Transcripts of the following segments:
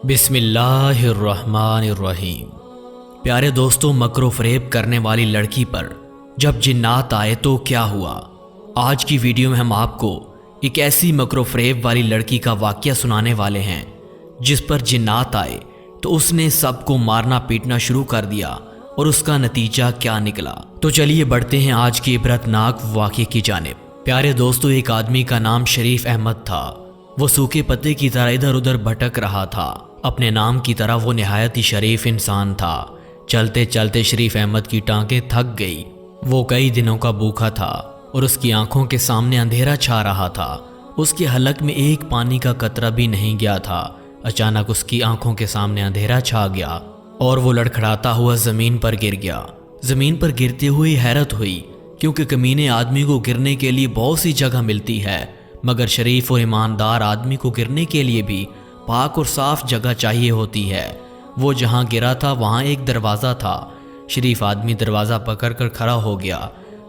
بسم اللہ الرحمن الرحیم۔ پیارے دوستوں، مکر و فریب کرنے والی لڑکی پر جب جنات آئے تو کیا ہوا؟ آج کی ویڈیو میں ہم آپ کو ایک ایسی مکر و فریب والی لڑکی کا واقعہ سنانے والے ہیں جس پر جنات آئے تو اس نے سب کو مارنا پیٹنا شروع کر دیا، اور اس کا نتیجہ کیا نکلا؟ تو چلیے بڑھتے ہیں آج کی عبرتناک واقعے کی جانب۔ پیارے دوستوں، ایک آدمی کا نام شریف احمد تھا۔ وہ سوکھے پتے کی طرح ادھر ادھر بھٹک رہا تھا۔ اپنے نام کی طرح وہ نہایت ہی شریف انسان تھا۔ چلتے چلتے شریف احمد کی ٹانگیں تھک گئی۔ وہ کئی دنوں کا بھوکا تھا اور اس کی آنکھوں کے سامنے اندھیرا چھا رہا تھا۔ اس کے حلق میں ایک پانی کا قطرہ بھی نہیں گیا تھا۔ اچانک اس کی آنکھوں کے سامنے اندھیرا چھا گیا اور وہ لڑکھڑاتا ہوا زمین پر گر گیا۔ زمین پر گرتے ہوئے حیرت ہوئی، کیونکہ کمینے آدمی کو گرنے کے لیے بہت سی جگہ ملتی ہے، مگر شریف اور ایماندار آدمی کو گرنے کے لیے بھی پاک اور صاف جگہ چاہیے ہوتی ہے۔ وہ جہاں گرا تھا وہاں ایک دروازہ تھا۔ شریف آدمی دروازہ پکڑ کر کھڑا ہو گیا۔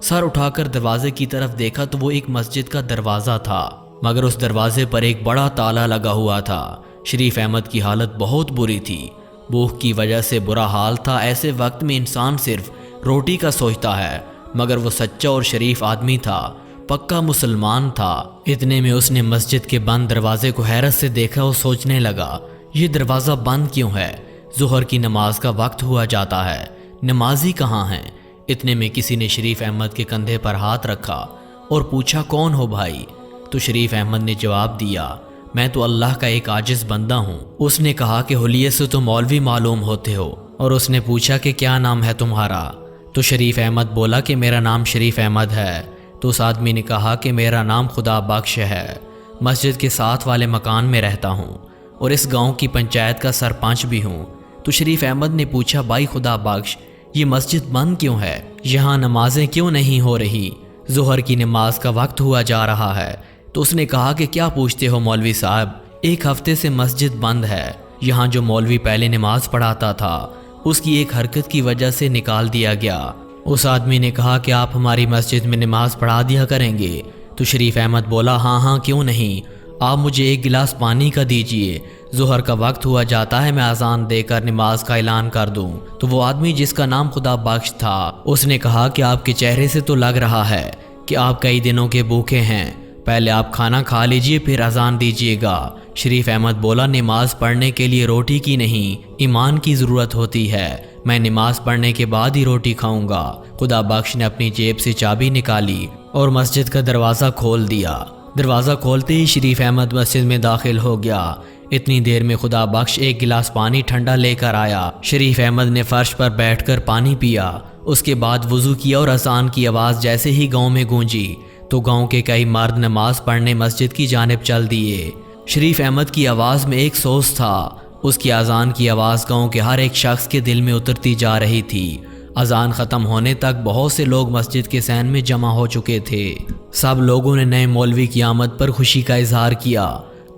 سر اٹھا کر دروازے کی طرف دیکھا تو وہ ایک مسجد کا دروازہ تھا، مگر اس دروازے پر ایک بڑا تالا لگا ہوا تھا۔ شریف احمد کی حالت بہت بری تھی۔ بھوک کی وجہ سے برا حال تھا۔ ایسے وقت میں انسان صرف روٹی کا سوچتا ہے، مگر وہ سچا اور شریف آدمی تھا، پکا مسلمان تھا۔ اتنے میں اس نے مسجد کے بند دروازے کو حیرت سے دیکھا اور سوچنے لگا، یہ دروازہ بند کیوں ہے؟ ظہر کی نماز کا وقت ہوا جاتا ہے، نمازی کہاں ہیں؟ اتنے میں کسی نے شریف احمد کے کندھے پر ہاتھ رکھا اور پوچھا، کون ہو بھائی؟ تو شریف احمد نے جواب دیا، میں تو اللہ کا ایک عاجز بندہ ہوں۔ اس نے کہا کہ حلیے سے تو مولوی معلوم ہوتے ہو، اور اس نے پوچھا کہ کیا نام ہے تمہارا؟ تو شریف احمد بولا کہ میرا نام شریف احمد ہے۔ تو اس آدمی نے کہا کہ میرا نام خدا بخش ہے، مسجد کے ساتھ والے مکان میں رہتا ہوں اور اس گاؤں کی پنچایت کا سرپنچ بھی ہوں۔ تو شریف احمد نے پوچھا، بھائی خدا بخش، یہ مسجد بند کیوں ہے؟ یہاں نمازیں کیوں نہیں ہو رہی؟ ظہر کی نماز کا وقت ہوا جا رہا ہے۔ تو اس نے کہا کہ کیا پوچھتے ہو مولوی صاحب، ایک ہفتے سے مسجد بند ہے۔ یہاں جو مولوی پہلے نماز پڑھاتا تھا، اس کی ایک حرکت کی وجہ سے نکال دیا گیا۔ اس آدمی نے کہا کہ آپ ہماری مسجد میں نماز پڑھا دیا کریں گے؟ تو شریف احمد بولا، ہاں کیوں نہیں، آپ مجھے ایک گلاس پانی کا دیجئے، ظہر کا وقت ہوا جاتا ہے، میں اذان دے کر نماز کا اعلان کر دوں۔ تو وہ آدمی جس کا نام خدا بخش تھا، اس نے کہا کہ آپ کے چہرے سے تو لگ رہا ہے کہ آپ کئی دنوں کے بھوکے ہیں، پہلے آپ کھانا کھا لیجئے پھر اذان دیجئے گا۔ شریف احمد بولا، نماز پڑھنے کے لیے روٹی کی نہیں، ایمان کی ضرورت ہوتی ہے، میں نماز پڑھنے کے بعد ہی روٹی کھاؤں گا۔ خدا بخش نے اپنی جیب سے چابی نکالی اور مسجد کا دروازہ کھول دیا۔ دروازہ کھولتے ہی شریف احمد مسجد میں داخل ہو گیا۔ اتنی دیر میں خدا بخش ایک گلاس پانی ٹھنڈا لے کر آیا۔ شریف احمد نے فرش پر بیٹھ کر پانی پیا، اس کے بعد وضو کیا اور اذان کی آواز جیسے ہی گاؤں میں گونجی تو گاؤں کے کئی مرد نماز پڑھنے مسجد کی جانب چل دیے۔ شریف احمد کی آواز میں ایک سوز تھا۔ اس کی اذان کی آواز گاؤں کے ہر ایک شخص کے دل میں اترتی جا رہی تھی۔ اذان ختم ہونے تک بہت سے لوگ مسجد کے صحن میں جمع ہو چکے تھے۔ سب لوگوں نے نئے مولوی کی آمد پر خوشی کا اظہار کیا۔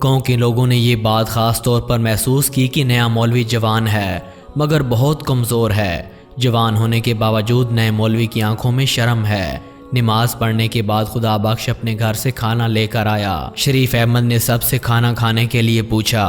گاؤں کے لوگوں نے یہ بات خاص طور پر محسوس کی کہ نیا مولوی جوان ہے مگر بہت کمزور ہے۔ جوان ہونے کے باوجود نئے مولوی کی آنکھوں میں شرم ہے۔ نماز پڑھنے کے بعد خدا بخش اپنے گھر سے کھانا لے کر آیا۔ شریف احمد نے سب سے کھانا کھانے کے لیے پوچھا،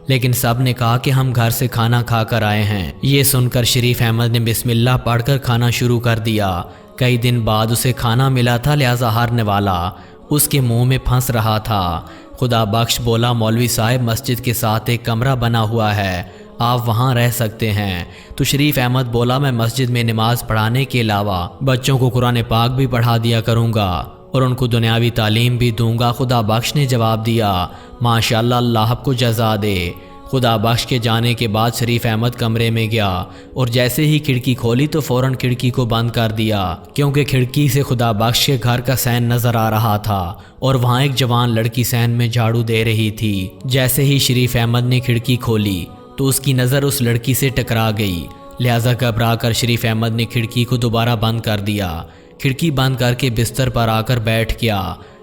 لیکن سب نے کہا کہ ہم گھر سے کھانا کھا کر آئے ہیں۔ یہ سن کر شریف احمد نے بسم اللہ پڑھ کر کھانا شروع کر دیا۔ کئی دن بعد اسے کھانا ملا تھا، لہذا ہر نوالا اس کے منہ میں پھنس رہا تھا۔ خدا بخش بولا، مولوی صاحب، مسجد کے ساتھ ایک کمرہ بنا ہوا ہے، آپ وہاں رہ سکتے ہیں۔ تو شریف احمد بولا، میں مسجد میں نماز پڑھانے کے علاوہ بچوں کو قرآن پاک بھی پڑھا دیا کروں گا اور ان کو دنیاوی تعلیم بھی دوں گا۔ خدا بخش نے جواب دیا، ماشاءاللہ، اللہ آپ کو جزا دے۔ خدا بخش کے جانے کے بعد شریف احمد کمرے میں گیا اور جیسے ہی کھڑکی کھولی تو فوراً کھڑکی کو بند کر دیا، کیونکہ کھڑکی سے خدا بخش کے گھر کا صحن نظر آ رہا تھا اور وہاں ایک جوان لڑکی صحن میں جھاڑو دے رہی تھی۔ جیسے ہی شریف احمد نے کھڑکی کھولی تو اس کی نظر اس لڑکی سے ٹکرا گئی، لہذا گھبرا کر شریف احمد نے کھڑکی کو دوبارہ بند کر دیا۔ کھڑکی بند کر کے بستر پر آ کر بیٹھ گیا۔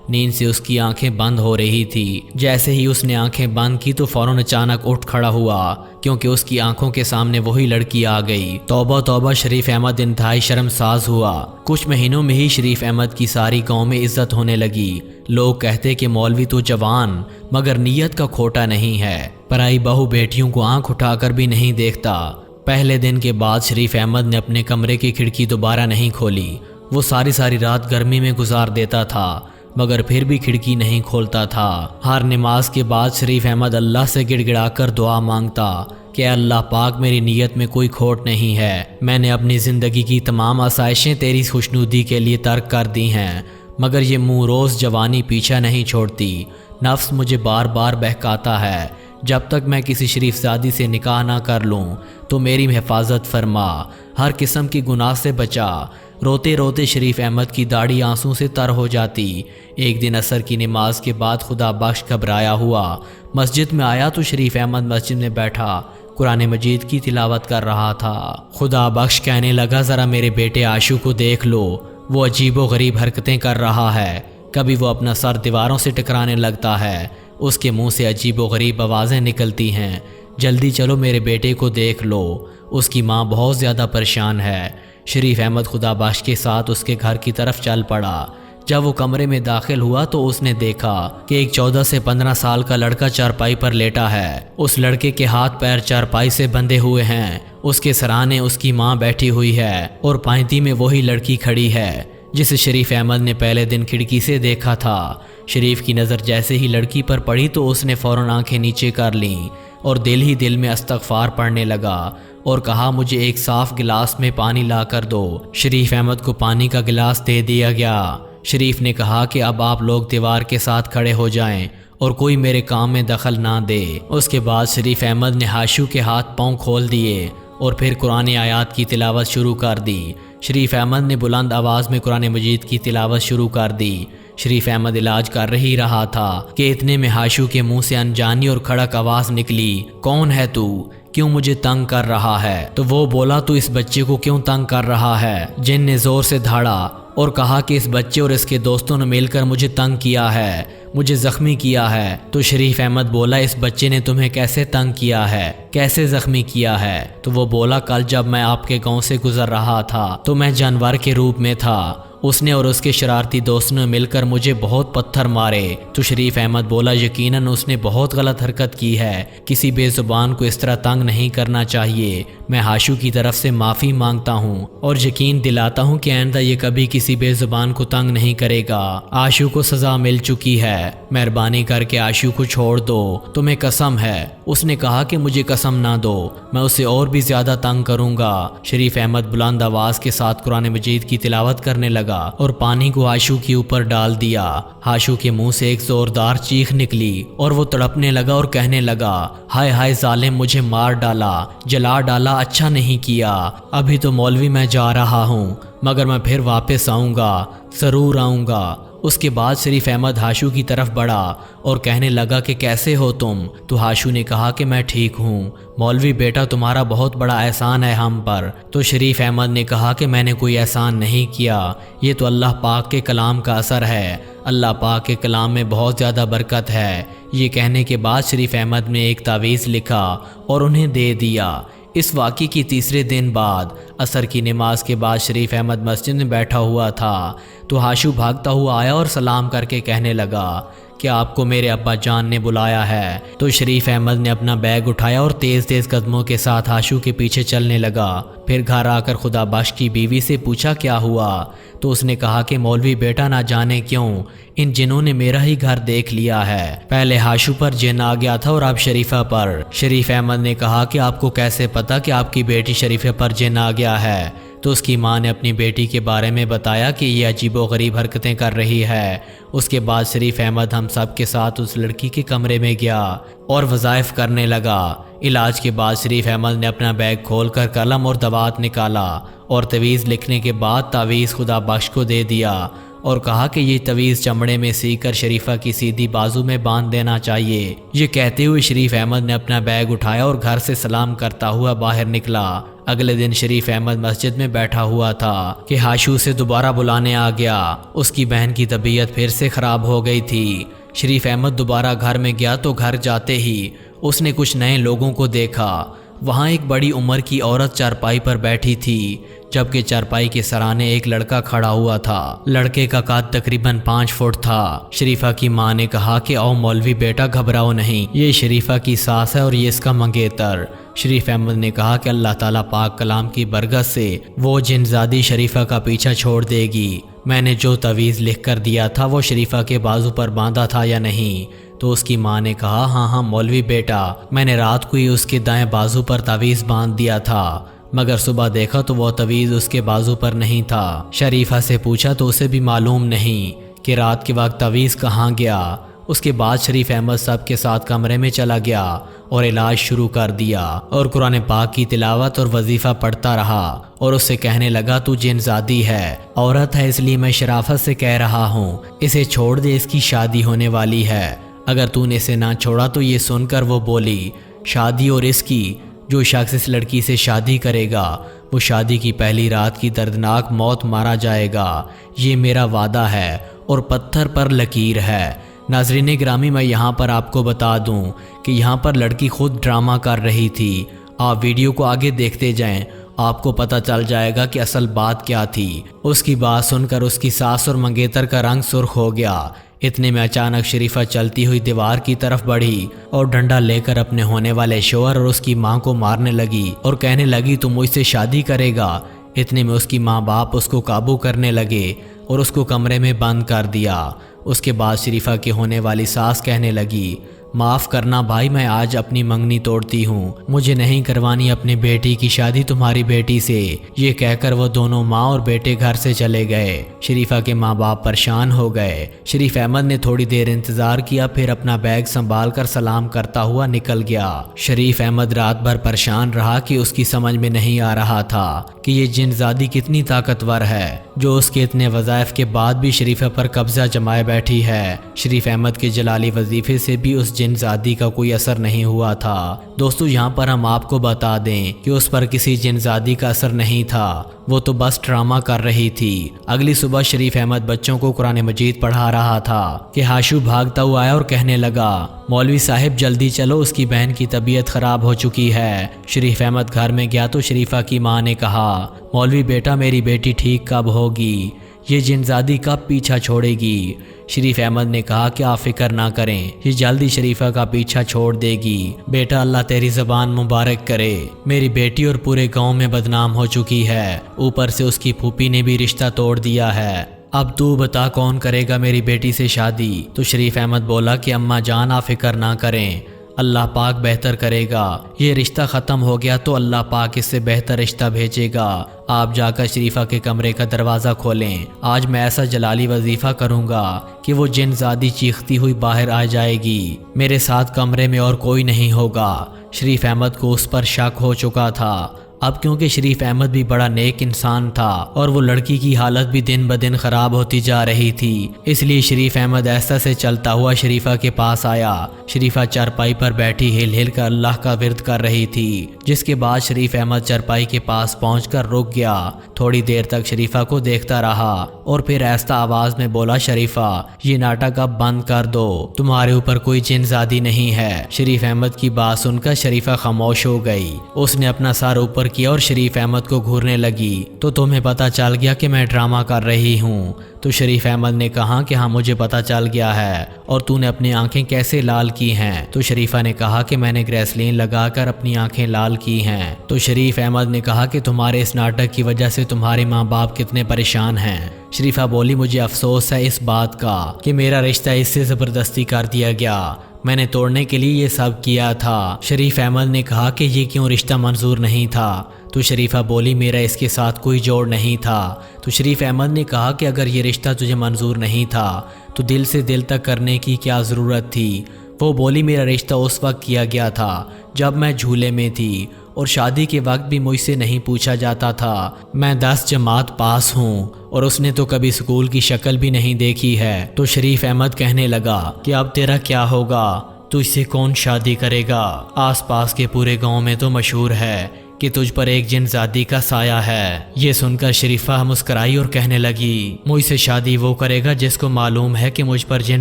نیند سے اس کی آنکھیں بند ہو رہی تھی۔ جیسے ہی اس نے آنکھیں بند کی تو فوراً اچانک اٹھ کھڑا ہوا، کیونکہ اس کی آنکھوں کے سامنے وہی لڑکی آ گئی۔ توبہ توبہ، شریف احمد انتہائی شرمساز ہوا۔ کچھ مہینوں میں ہی شریف احمد کی ساری قوم میں عزت ہونے لگی۔ لوگ کہتے کہ مولوی تو جوان مگر نیت کا کھوٹا نہیں ہے، پرائی بہو بیٹیوں کو آنکھ اٹھا کر بھی نہیں دیکھتا۔ پہلے دن کے بعد شریف احمد نے اپنے کمرے کی کھڑکی دوبارہ نہیں کھولی۔ وہ ساری رات گرمی میں گزار دیتا تھا مگر پھر بھی کھڑکی نہیں کھولتا تھا۔ ہر نماز کے بعد شریف احمد اللہ سے گڑ گڑا کر دعا مانگتا کہ اللہ پاک، میری نیت میں کوئی کھوٹ نہیں ہے، میں نے اپنی زندگی کی تمام آسائشیں تیری خوشنودی کے لیے ترک کر دی ہیں، مگر یہ منہ روز جوانی پیچھا نہیں چھوڑتی۔ نفس مجھے بار بار بہکاتا ہے، جب تک میں کسی شریف زادی سے نکاح نہ کر لوں تو میری حفاظت فرما، ہر قسم کی گناہ سے بچا۔ روتے روتے شریف احمد کی داڑھی آنسوں سے تر ہو جاتی۔ ایک دن عصر کی نماز کے بعد خدا بخش گھبرایا ہوا مسجد میں آیا تو شریف احمد مسجد میں بیٹھا قرآن مجید کی تلاوت کر رہا تھا۔ خدا بخش کہنے لگا، ذرا میرے بیٹے عاشو کو دیکھ لو، وہ عجیب و غریب حرکتیں کر رہا ہے، کبھی وہ اپنا سر دیواروں سے ٹکرانے لگتا ہے، اس کے منہ سے عجیب و غریب آوازیں نکلتی ہیں، جلدی چلو میرے بیٹے کو دیکھ لو، اس کی ماں بہت زیادہ پریشان ہے۔ شریف احمد خدا بخش کے ساتھ اس کے گھر کی طرف چل پڑا۔ جب وہ کمرے میں داخل ہوا تو اس نے دیکھا کہ ایک 14 سے 15 سال کا لڑکا چارپائی پر لیٹا ہے۔ اس لڑکے کے ہاتھ پیر چارپائی سے بندھے ہوئے ہیں، اس کے سرانے اس کی ماں بیٹھی ہوئی ہے اور پائنتی میں وہی لڑکی کھڑی ہے جسے شریف احمد نے پہلے دن کھڑکی سے دیکھا تھا۔ شریف کی نظر جیسے ہی لڑکی پر پڑی تو اس نے فوراً آنکھیں نیچے کر لیں اور دل ہی دل میں استغفار پڑھنے لگا اور کہا، مجھے ایک صاف گلاس میں پانی لا کر دو۔ شریف احمد کو پانی کا گلاس دے دیا گیا۔ شریف نے کہا کہ اب آپ لوگ دیوار کے ساتھ کھڑے ہو جائیں اور کوئی میرے کام میں دخل نہ دے۔ اس کے بعد شریف احمد نے عاشو کے ہاتھ پاؤں کھول دیے اور پھر قرآن آیات کی تلاوت شروع کر دی۔ شریف احمد نے بلند آواز میں قرآن مجید کی تلاوت شروع کر دی۔ شریف احمد علاج کر ہی رہا تھا کہ اتنے میں عاشو کے منہ سے انجانی اور کھڑک آواز نکلی، کون ہے تو؟ کیوں مجھے تنگ کر رہا ہے؟ تو وہ بولا، تو اس بچے کو کیوں تنگ کر رہا ہے؟ جن نے زور سے دھاڑا اور کہا کہ اس بچے اور اس کے دوستوں نے مل کر مجھے تنگ کیا ہے، مجھے زخمی کیا ہے۔ تو شریف احمد بولا، اس بچے نے تمہیں کیسے تنگ کیا ہے، کیسے زخمی کیا ہے؟ تو وہ بولا، کل جب میں آپ کے گاؤں سے گزر رہا تھا تو میں جانور کے روپ میں تھا، اس نے اور اس کے شرارتی دوستوں نے مل کر مجھے بہت پتھر مارے۔ تو شریف احمد بولا، یقیناً اس نے بہت غلط حرکت کی ہے، کسی بے زبان کو اس طرح تنگ نہیں کرنا چاہیے، میں عاشو کی طرف سے معافی مانگتا ہوں اور یقین دلاتا ہوں کہ آئندہ یہ کبھی کسی بے زبان کو تنگ نہیں کرے گا۔ عاشو کو سزا مل چکی ہے، مہربانی کر کے عاشو کو چھوڑ دو، تمہیں قسم ہے۔ اس نے کہا کہ مجھے قسم نہ دو، میں اسے اور بھی زیادہ تنگ کروں گا۔ شریف احمد بلند آواز کے ساتھ قرآن مجید کی تلاوت کرنے لگا اور پانی کو عاشو کے اوپر ڈال دیا۔ عاشو کے منہ سے ایک زوردار چیخ نکلی اور وہ تڑپنے لگا اور کہنے لگا، ہائے ہائے ظالم، مجھے مار ڈالا، جلا ڈالا، اچھا نہیں کیا۔ ابھی تو مولوی میں جا رہا ہوں مگر میں پھر واپس آؤں گا، ضرور آؤں گا۔ اس کے بعد شریف احمد عاشو کی طرف بڑھا اور کہنے لگا کہ کیسے ہو تم؟ تو عاشو نے کہا کہ میں ٹھیک ہوں، مولوی بیٹا تمہارا بہت بڑا احسان ہے ہم پر۔ تو شریف احمد نے کہا کہ میں نے کوئی احسان نہیں کیا، یہ تو اللہ پاک کے کلام کا اثر ہے، اللہ پاک کے کلام میں بہت زیادہ برکت ہے۔ یہ کہنے کے بعد شریف احمد نے ایک تعویذ لکھا اور انہیں دے دیا۔ اس واقعے کی تیسرے دن بعد عصر کی نماز کے بعد شریف احمد مسجد میں بیٹھا ہوا تھا تو عاشو بھاگتا ہوا آیا اور سلام کر کے کہنے لگا کہ آپ کو میرے ابا جان نے بلایا ہے۔ تو شریف احمد نے اپنا بیگ اٹھایا اور تیز تیز قدموں کے ساتھ عاشو کے پیچھے چلنے لگا۔ پھر گھر آ کر خدا بخش کی بیوی سے پوچھا کیا ہوا؟ تو اس نے کہا کہ مولوی بیٹا نہ جانے کیوں ان جنوں نے میرا ہی گھر دیکھ لیا ہے، پہلے عاشو پر جن آ گیا تھا اور اب شریفہ پر۔ شریف احمد نے کہا کہ آپ کو کیسے پتا کہ آپ کی بیٹی شریفہ پر جن آ گیا ہے؟ تو اس کی ماں نے اپنی بیٹی کے بارے میں بتایا کہ یہ عجیب و غریب حرکتیں کر رہی ہے۔ اس کے بعد شریف احمد ہم سب کے ساتھ اس لڑکی کے کمرے میں گیا اور وظائف کرنے لگا۔ علاج کے بعد شریف احمد نے اپنا بیگ کھول کر قلم اور دوات نکالا اور تعویذ لکھنے کے بعد تعویذ خدا بخش کو دے دیا اور کہا کہ یہ تویز چمڑے میں سی کر شریفہ کی سیدھی بازو میں باندھ دینا چاہیے۔ یہ کہتے ہوئے شریف احمد نے اپنا بیگ اٹھایا اور گھر سے سلام کرتا ہوا باہر نکلا۔ اگلے دن شریف احمد مسجد میں بیٹھا ہوا تھا کہ ہاشو سے دوبارہ بلانے آ گیا۔ اس کی بہن کی طبیعت پھر سے خراب ہو گئی تھی۔ شریف احمد دوبارہ گھر میں گیا تو گھر جاتے ہی اس نے کچھ نئے لوگوں کو دیکھا۔ وہاں ایک بڑی عمر کی عورت چارپائی پر بیٹھی تھی، جبکہ چارپائی کے سرانے ایک لڑکا کھڑا ہوا تھا۔ لڑکے کا قد تقریباً 5 فٹ تھا۔ شریفہ کی ماں نے کہا کہ او مولوی بیٹا گھبراؤ نہیں، یہ شریفہ کی ساس ہے اور یہ اس کا منگیتر۔ شریف احمد نے کہا کہ اللہ تعالیٰ پاک کلام کی برکت سے وہ جن زادی شریفہ کا پیچھا چھوڑ دے گی۔ میں نے جو تویز لکھ کر دیا تھا وہ شریفہ کے بازو پر باندھا تھا یا نہیں؟ تو اس کی ماں نے کہا ہاں مولوی بیٹا، میں نے رات کو ہی اس کے دائیں بازو پر تویز باندھ دیا تھا، مگر صبح دیکھا تو وہ تویز اس کے بازو پر نہیں تھا۔ شریفہ سے پوچھا تو اسے بھی معلوم نہیں کہ رات کے وقت تویز کہاں گیا۔ اس کے بعد شریف احمد سب کے ساتھ کمرے میں چلا گیا اور علاج شروع کر دیا اور قرآن پاک کی تلاوت اور وظیفہ پڑھتا رہا اور اس سے کہنے لگا تو جن زادی ہے، عورت ہے، اس لیے میں شرافت سے کہہ رہا ہوں اسے چھوڑ دے، اس کی شادی ہونے والی ہے۔ اگر تو نے اسے نہ چھوڑا تو یہ سن کر وہ بولی شادی اور اس کی، جو شخص اس لڑکی سے شادی کرے گا وہ شادی کی پہلی رات کی دردناک موت مارا جائے گا، یہ میرا وعدہ ہے اور پتھر پر لکیر ہے۔ ناظرین گرامی، میں یہاں پر آپ کو بتا دوں کہ یہاں پر لڑکی خود ڈرامہ کر رہی تھی۔ آپ ویڈیو کو آگے دیکھتے جائیں، آپ کو پتہ چل جائے گا کہ اصل بات کیا تھی۔ اس کی بات سن کر اس کی ساس اور منگیتر کا رنگ سرخ ہو گیا۔ اتنے میں اچانک شریفہ چلتی ہوئی دیوار کی طرف بڑھی اور ڈنڈا لے کر اپنے ہونے والے شوہر اور اس کی ماں کو مارنے لگی اور کہنے لگی تو مجھ سے شادی کرے گا۔ اتنے میں اس کی ماں باپ اس کو قابو کرنے لگے اور اس کو کمرے میں بند کر دیا۔ اس کے بعد شریفہ کی ہونے والی ساس کہنے لگی معاف کرنا بھائی، میں آج اپنی منگنی توڑتی ہوں، مجھے نہیں کروانی اپنی بیٹی کی شادی تمہاری بیٹی سے۔ یہ کہہ کر وہ دونوں ماں اور بیٹے گھر سے چلے گئے۔ شریفہ کے ماں باپ پریشان ہو گئے۔ شریف احمد نے تھوڑی دیر انتظار کیا، پھر اپنا بیگ سنبھال کر سلام کرتا ہوا نکل گیا۔ شریف احمد رات بھر پریشان رہا کہ اس کی سمجھ میں نہیں آ رہا تھا کہ یہ جن زادی کتنی طاقتور ہے جو اس کے اتنے وظائف کے بعد بھی شریفہ پر قبضہ جمائے بیٹھی ہے۔ شریف احمد کے جلالی وظیفے سے بھی اس جن زادی کا کوئی اثر نہیں ہوا تھا۔ دوستو یہاں پر ہم آپ کو بتا دیں کہ اس پر کسی جن زادی کا اثر نہیں تھا، وہ تو بس ڈرامہ کر رہی تھی۔ اگلی صبح شریف احمد بچوں کو قرآن مجید پڑھا رہا تھا کہ ہاشو بھاگتا ہوا آیا اور کہنے لگا مولوی صاحب جلدی چلو، اس کی بہن کی طبیعت خراب ہو چکی ہے۔ شریف احمد گھر میں گیا تو شریفہ کی ماں نے کہا مولوی بیٹا میری بیٹی ٹھیک کب ہوگی، یہ جن زادی کب پیچھا چھوڑے گی؟ شریف احمد نے کہا کہ آپ فکر نہ کریں، یہ جلدی شریفہ کا پیچھا چھوڑ دے گی۔ بیٹا اللہ تیری زبان مبارک کرے، میری بیٹی اور پورے گاؤں میں بدنام ہو چکی ہے، اوپر سے اس کی پھوپھی نے بھی رشتہ توڑ دیا ہے، اب تو بتا کون کرے گا میری بیٹی سے شادی؟ تو شریف احمد بولا کہ اماں جان آپ فکر نہ کریں، اللہ پاک بہتر کرے گا، یہ رشتہ ختم ہو گیا تو اللہ پاک اس سے بہتر رشتہ بھیجے گا، آپ جا کر شریفہ کے کمرے کا دروازہ کھولیں، آج میں ایسا جلالی وظیفہ کروں گا کہ وہ جن زادی چیختی ہوئی باہر آ جائے گی، میرے ساتھ کمرے میں اور کوئی نہیں ہوگا۔ شریف احمد کو اس پر شک ہو چکا تھا، اب کیونکہ شریف احمد بھی بڑا نیک انسان تھا اور وہ لڑکی کی حالت بھی دن بدن خراب ہوتی جا رہی تھی، اس لیے شریف احمد ایسا سے چلتا ہوا شریفہ کے پاس آیا۔ شریفہ چارپائی پر بیٹھی ہل ہل کر اللہ کا ورد کر رہی تھی، جس کے بعد شریف احمد چارپائی کے پاس پہنچ کر رک گیا، تھوڑی دیر تک شریفہ کو دیکھتا رہا اور پھر آہستہ آواز میں بولا شریفہ یہ ناٹک اب بند کر دو، تمہارے اوپر کوئی جن زادی نہیں ہے۔ شریف احمد کی بات سن کر شریفہ خاموش ہو گئی، اس نے اپنا سر اوپر کیا اور شریف احمد کو گھورنے لگی تو تمہیں پتہ چل گیا کہ میں ڈرامہ کر رہی ہوں؟ تو شریف احمد نے کہا کہ ہاں مجھے پتہ چل گیا ہے، اور تو نے اپنی آنکھیں کیسے لال کی ہیں؟ تو شریفہ نے کہا کہ میں نے گریسلین لگا کر اپنی آنکھیں لال کی ہیں۔ تو شریف احمد نے کہا کہ تمہارے اس ناٹک کی وجہ سے تمہارے ماں باپ کتنے پریشان ہیں۔ شریفہ بولی مجھے افسوس ہے اس بات کا کہ میرا رشتہ اس سے زبردستی کر دیا گیا، میں نے توڑنے کے لیے یہ سب کیا تھا۔ شریف احمد نے کہا کہ یہ کیوں رشتہ منظور نہیں تھا؟ تو شریفہ بولی میرا اس کے ساتھ کوئی جوڑ نہیں تھا۔ تو شریف احمد نے کہا کہ اگر یہ رشتہ تجھے منظور نہیں تھا تو دل سے دل تک کرنے کی کیا ضرورت تھی؟ وہ بولی میرا رشتہ اس وقت کیا گیا تھا جب میں جھولے میں تھی اور شادی کے وقت بھی مجھ سے نہیں پوچھا جاتا تھا۔ میں 10 جماعت پاس ہوں اور اس نے تو کبھی اسکول کی شکل بھی نہیں دیکھی ہے۔ تو شریف احمد کہنے لگا کہ اب تیرا کیا ہوگا، تجھ سے کون شادی کرے گا؟ آس پاس کے پورے گاؤں میں تو مشہور ہے کہ تجھ پر ایک جن زادی کا سایہ ہے۔ یہ سن کر شریفہ مسکرائی اور کہنے لگی مجھ سے شادی وہ کرے گا جس کو معلوم ہے کہ مجھ پر جن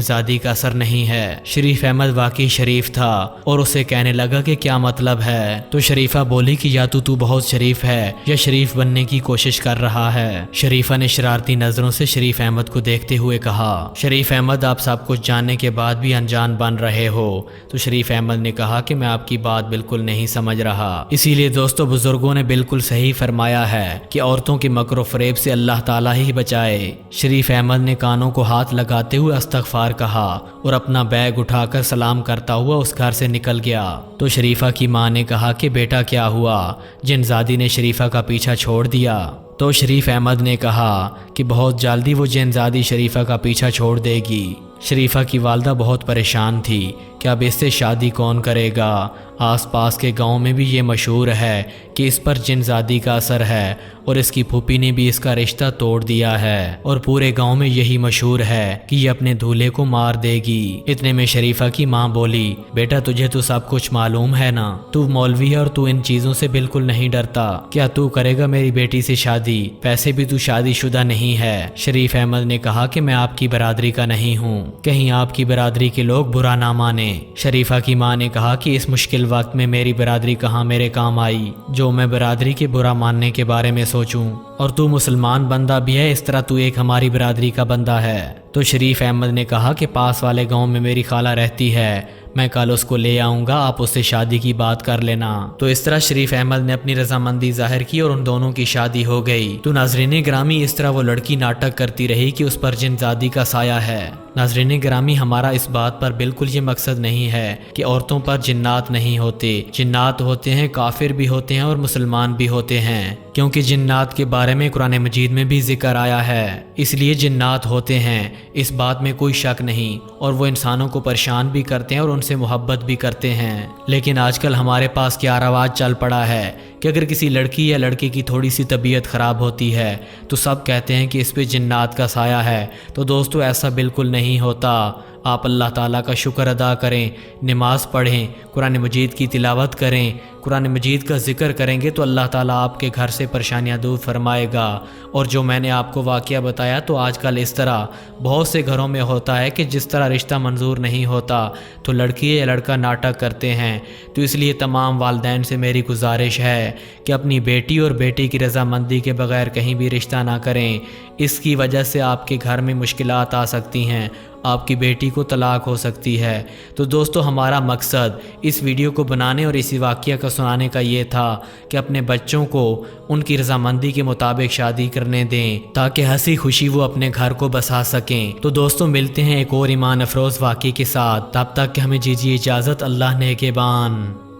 زادی کا اثر نہیں ہے۔ شریف احمد واقعی شریف تھا اور اسے کہنے لگا کہ کیا مطلب ہے؟ تو شریفہ بولی کہ یا تو بہت شریف ہے یا شریف بننے کی کوشش کر رہا ہے۔ شریفہ نے شرارتی نظروں سے شریف احمد کو دیکھتے ہوئے کہا شریف احمد آپ سب کچھ جاننے کے بعد بھی انجان بن رہے ہو۔ تو شریف احمد نے کہا کہ میں آپ کی بات بالکل نہیں سمجھ رہا۔ اسی لیے دوستو بزرگوں نے بالکل صحیح فرمایا ہے کہ عورتوں کے مکر و فریب سے اللہ تعالیٰ ہی بچائے۔ شریف احمد نے کانوں کو ہاتھ لگاتے ہوئے استغفار کہا اور اپنا بیگ اٹھا کر سلام کرتا ہوا اس گھر سے نکل گیا۔ تو شریفہ کی ماں نے کہا کہ بیٹا کیا ہوا؟ جن زادی نے شریفہ کا پیچھا چھوڑ دیا۔ تو شریف احمد نے کہا کہ بہت جلدی وہ جن زادی شریفہ کا پیچھا چھوڑ دے گی۔ شریفہ کی والدہ بہت پریشان تھی کہ اب اس سے شادی کون کرے گا۔ آس پاس کے گاؤں میں بھی یہ مشہور ہے کہ اس پر جن زادی کا اثر ہے اور اس کی پھوپھی نے بھی اس کا رشتہ توڑ دیا ہے اور پورے گاؤں میں یہی مشہور ہے کہ یہ اپنے دولہے کو مار دے گی۔ اتنے میں شریفہ کی ماں بولی بیٹا تجھے تو سب کچھ معلوم ہے نا، تو مولوی ہے اور تو ان چیزوں سے بالکل نہیں ڈرتا، کیا تو کرے گا میری بیٹی سے شادی؟ ویسے بھی تو شادی شدہ نہیں ہے۔ شریف احمد نے کہا کہ میں آپ کی برادری کا نہیں ہوں، کہیں آپ کی برادری کے لوگ برا نہ مانے۔ شریفہ کی ماں نے کہا کہ اس مشکل وقت میں میری برادری کہاں میرے کام آئی جو میں برادری کے برا ماننے کے بارے میں سوچوں، اور تو مسلمان بندہ بھی ہے، اس طرح تو ایک ہماری برادری کا بندہ ہے۔ تو شریف احمد نے کہا کہ پاس والے گاؤں میں میری خالہ رہتی ہے، میں کل اس کو لے آؤں گا، آپ اس سے شادی کی بات کر لینا۔ تو اس طرح شریف احمد نے اپنی رضامندی ظاہر کی اور ان دونوں کی شادی ہو گئی۔ تو ناظرین گرامی اس طرح وہ لڑکی ناٹک کرتی رہی کہ اس پر جن زادی کا سایہ ہے۔ ناظرین گرامی ہمارا اس بات پر بالکل یہ مقصد نہیں ہے کہ عورتوں پر جنات نہیں ہوتے، جنات ہوتے ہیں، کافر بھی ہوتے ہیں اور مسلمان بھی ہوتے ہیں، کیونکہ جنات کے بارے میں قرآن مجید میں بھی ذکر آیا ہے، اس لیے جنات ہوتے ہیں، اس بات میں کوئی شک نہیں، اور وہ انسانوں کو پریشان بھی کرتے ہیں اور ان سے محبت بھی کرتے ہیں۔ لیکن آج کل ہمارے پاس کیا رواج چل پڑا ہے کہ اگر کسی لڑکی یا لڑکے کی تھوڑی سی طبیعت خراب ہوتی ہے تو سب کہتے ہیں کہ اس پہ جنات کا سایہ ہے۔ تو دوستو ایسا بالکل نہیں ہوتا۔ آپ اللہ تعالیٰ کا شکر ادا کریں، نماز پڑھیں، قرآن مجید کی تلاوت کریں، قرآن مجید کا ذکر کریں گے تو اللہ تعالیٰ آپ کے گھر سے پریشانیاں دور فرمائے گا۔ اور جو میں نے آپ کو واقعہ بتایا تو آج کل اس طرح بہت سے گھروں میں ہوتا ہے کہ جس طرح رشتہ منظور نہیں ہوتا تو لڑکی یا لڑکا ناٹک کرتے ہیں۔ تو اس لیے تمام والدین سے میری گزارش ہے کہ اپنی بیٹی اور بیٹی کی رضامندی کے بغیر کہیں بھی رشتہ نہ کریں، اس کی وجہ سے آپ کے گھر میں مشکلات آ سکتی ہیں، آپ کی بیٹی کو طلاق ہو سکتی ہے۔ تو دوستو ہمارا مقصد اس ویڈیو کو بنانے اور اسی واقعہ کا سنانے کا یہ تھا کہ اپنے بچوں کو ان کی رضامندی کے مطابق شادی کرنے دیں تاکہ ہنسی خوشی وہ اپنے گھر کو بسا سکیں۔ تو دوستو ملتے ہیں ایک اور ایمان افروز واقعے کے ساتھ، تب تک کہ ہمیں دیجیے اجازت، اللہ نگہبان۔